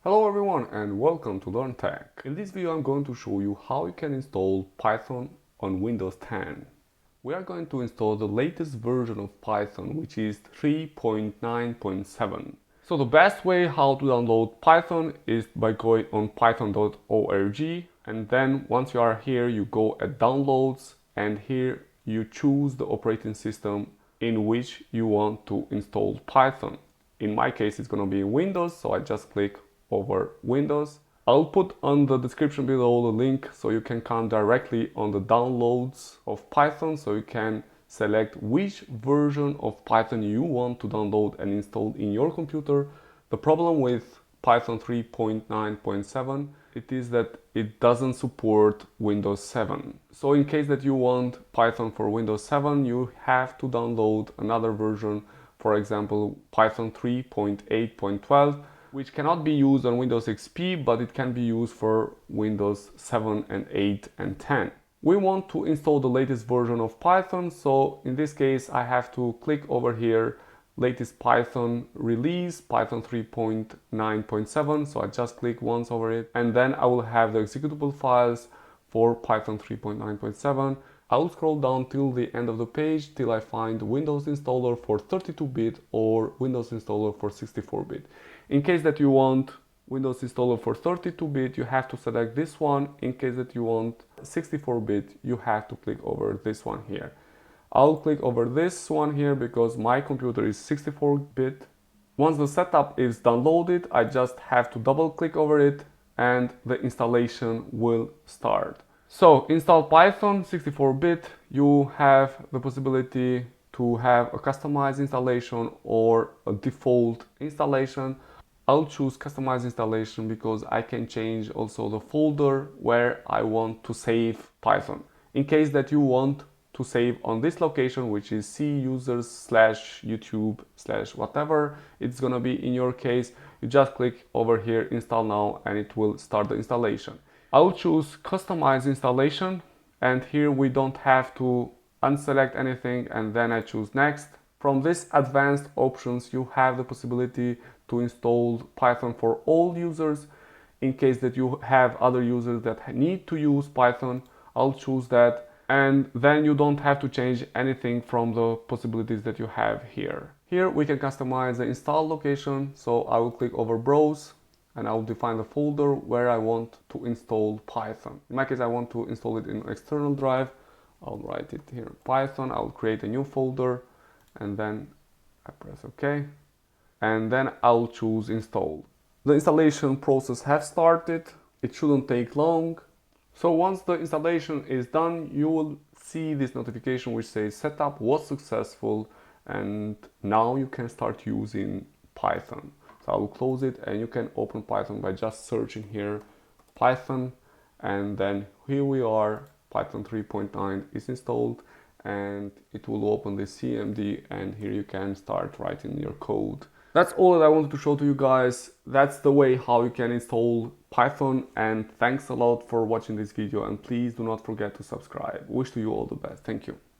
Hello everyone and welcome to Learn Tech. In this video I'm going to show you how you can install Python on Windows 10. We are going to install the latest version of Python, which is 3.9.7. So the best way how to download Python is by going on python.org, and then once you are here you go at downloads, and here you choose the operating system in which you want to install Python. In my case it's going to be Windows, so I just click over Windows. I'll put on the description below the link so you can come directly on the downloads of Python, so you can select which version of Python you want to download and install in your computer. The problem with Python 3.9.7 it is that it doesn't support Windows 7. So in case that you want Python for Windows 7, you have to download another version, for example Python 3.8.12, which cannot be used on Windows XP, but it can be used for Windows 7 and 8 and 10. We want to install the latest version of Python, so in this case I have to click over here, latest Python release, Python 3.9.7, so I just click once over it, and then I will have the executable files for Python 3.9.7. I will scroll down till the end of the page till I find Windows installer for 32-bit or Windows installer for 64-bit. In case that you want Windows installer for 32-bit, you have to select this one. In case that you want 64-bit, you have to click over this one here. I'll click over this one here because my computer is 64-bit. Once the setup is downloaded, I just have to double click over it and the installation will start. So install Python 64-bit, you have the possibility to have a customized installation or a default installation. I'll choose customized installation because I can change also the folder where I want to save Python. In case that you want to save on this location, which is C users/YouTube/whatever it's gonna be in your case, you just click over here install now and it will start the installation. I'll choose customize installation, and here we don't have to unselect anything, and then I choose next. From this advanced options you have the possibility to install Python for all users. In case that you have other users that need to use Python, I'll choose that, and then you don't have to change anything from the possibilities that you have here. Here we can customize the install location, so I will click over browse and I will define the folder where I want to install Python. In my case I want to install it in external drive. I'll write it here Python, I'll create a new folder and then I press OK, and then I'll choose install. The installation process has started. It shouldn't take long. So once the installation is done, you will see this notification which says setup was successful and now you can start using Python. So I will close it and you can open Python by just searching here Python, and then here we are, Python 3.9 is installed and it will open the CMD, and here you can start writing your code. That's all that I wanted to show to you guys. That's the way how you can install Python, and thanks a lot for watching this video, and please do not forget to subscribe. Wish to you all the best. Thank you.